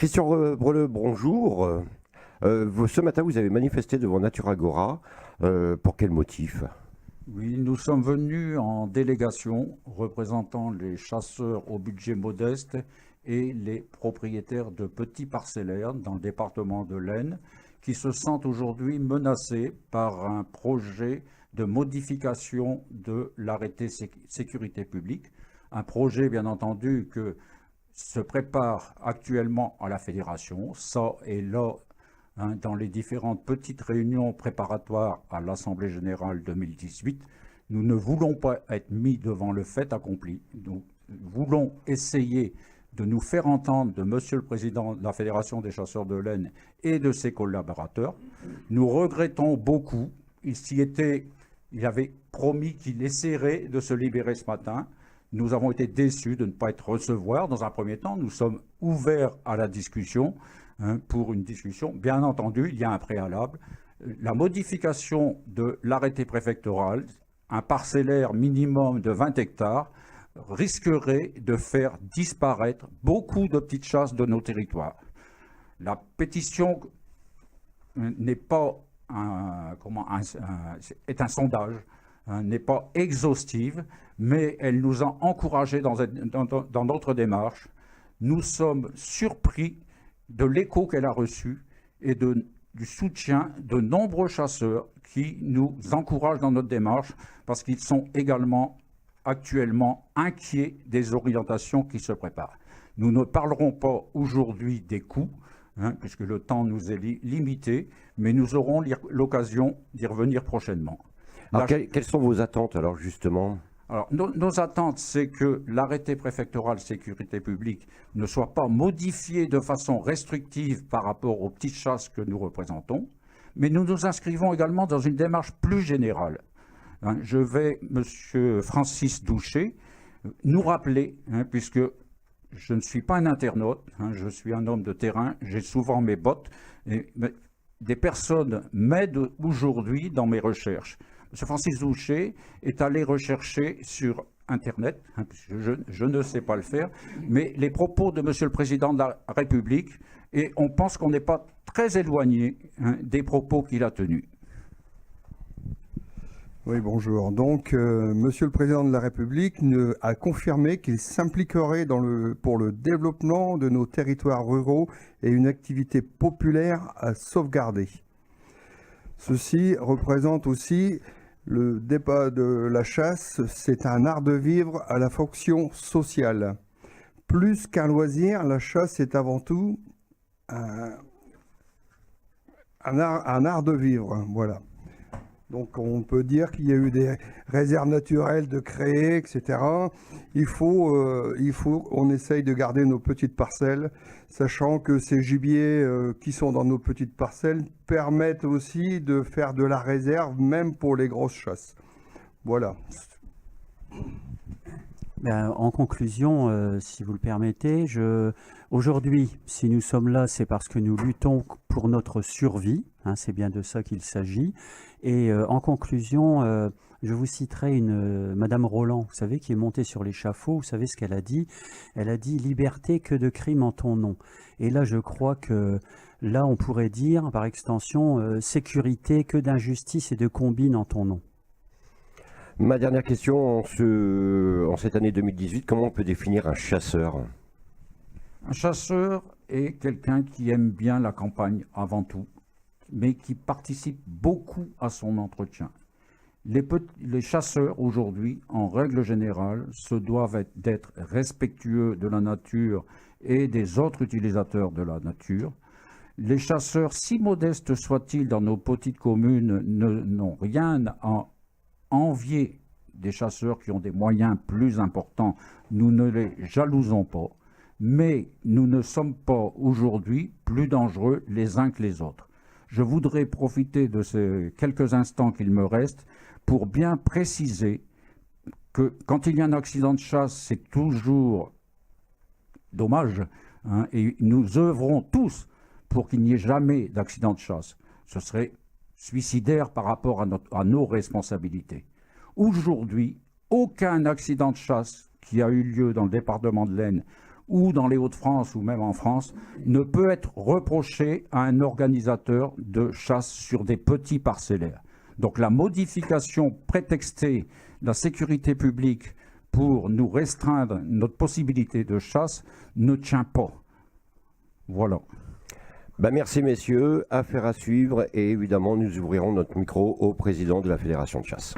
Christian Breleux, bonjour. Ce matin, vous avez manifesté devant Nature Agora. Pour quel motif? Oui, nous sommes venus en délégation représentant les chasseurs au budget modeste et les propriétaires de petits parcellaires dans le département de l'Aisne qui se sentent aujourd'hui menacés par un projet de modification de l'arrêté sécurité publique. Un projet, bien entendu, que se prépare actuellement à la fédération, ça et là, dans les différentes petites réunions préparatoires à l'Assemblée générale 2018, nous ne voulons pas être mis devant le fait accompli. Nous voulons essayer de nous faire entendre de Monsieur le Président de la Fédération des chasseurs de l'Aisne et de ses collaborateurs. Nous regrettons beaucoup. Il avait promis qu'il essaierait de se libérer ce matin. Nous avons été déçus de ne pas être recevoir dans un premier temps. Nous sommes ouverts à la discussion. Pour une discussion. Bien entendu, il y a un préalable. La modification de l'arrêté préfectoral, un parcellaire minimum de 20 hectares, risquerait de faire disparaître beaucoup de petites chasses de nos territoires. La pétition n'est pas est un sondage, n'est pas exhaustive, mais elle nous a encouragés dans notre démarche. Nous sommes surpris de l'écho qu'elle a reçu et du soutien de nombreux chasseurs qui nous encouragent dans notre démarche parce qu'ils sont également actuellement inquiets des orientations qui se préparent. Nous ne parlerons pas aujourd'hui des coûts, puisque le temps nous est limité, mais nous aurons l'occasion d'y revenir prochainement. Alors, quelles sont vos attentes alors justement ? Alors, nos attentes, c'est que l'arrêté préfectoral sécurité publique ne soit pas modifié de façon restrictive par rapport aux petites chasses que nous représentons, mais nous nous inscrivons également dans une démarche plus générale. Je vais, Monsieur Francis Douchet, nous rappeler, puisque je ne suis pas un internaute, je suis un homme de terrain, j'ai souvent mes bottes, mais des personnes m'aident aujourd'hui dans mes recherches. M. Francis Douchet est allé rechercher sur Internet, puisque je ne sais pas le faire, mais les propos de M. le Président de la République, et on pense qu'on n'est pas très éloigné des propos qu'il a tenus. Oui, bonjour. Donc, Monsieur le Président de la République a confirmé qu'il s'impliquerait pour le développement de nos territoires ruraux et une activité populaire à sauvegarder. Ceci représente aussi le débat de la chasse, c'est un art de vivre à la fonction sociale. Plus qu'un loisir, la chasse est avant tout un art de vivre. Voilà. Donc on peut dire qu'il y a eu des réserves naturelles de créer, etc. Il faut qu'on essaye de garder nos petites parcelles, sachant que ces gibiers qui sont dans nos petites parcelles permettent aussi de faire de la réserve, même pour les grosses chasses. Voilà. En conclusion, si vous le permettez, aujourd'hui, si nous sommes là, c'est parce que nous luttons pour notre survie, c'est bien de ça qu'il s'agit. Et en conclusion, je vous citerai Madame Roland, vous savez, qui est montée sur l'échafaud. Vous savez ce qu'elle a dit? Elle a dit « Liberté, que de crimes en ton nom ». Et là, je crois que là, on pourrait dire, par extension, sécurité, que d'injustice et de combine en ton nom. Ma dernière question, en cette année 2018, comment on peut définir un chasseur? Un chasseur est quelqu'un qui aime bien la campagne avant tout, mais qui participe beaucoup à son entretien. Les chasseurs aujourd'hui, en règle générale, se doivent d'être respectueux de la nature et des autres utilisateurs de la nature. Les chasseurs, si modestes soient-ils dans nos petites communes, n'ont rien à envier des chasseurs qui ont des moyens plus importants. Nous ne les jalousons pas, mais nous ne sommes pas aujourd'hui plus dangereux les uns que les autres. Je voudrais profiter de ces quelques instants qu'il me reste pour bien préciser que quand il y a un accident de chasse, c'est toujours dommage, et nous œuvrons tous pour qu'il n'y ait jamais d'accident de chasse. Ce serait suicidaire par rapport à nos responsabilités. Aujourd'hui, aucun accident de chasse qui a eu lieu dans le département de l'Aisne ou dans les Hauts-de-France ou même en France, ne peut être reproché à un organisateur de chasse sur des petits parcellaires. Donc la modification prétextée de la sécurité publique pour nous restreindre notre possibilité de chasse ne tient pas. Voilà. Merci messieurs, affaire à suivre et évidemment nous ouvrirons notre micro au président de la Fédération de chasse.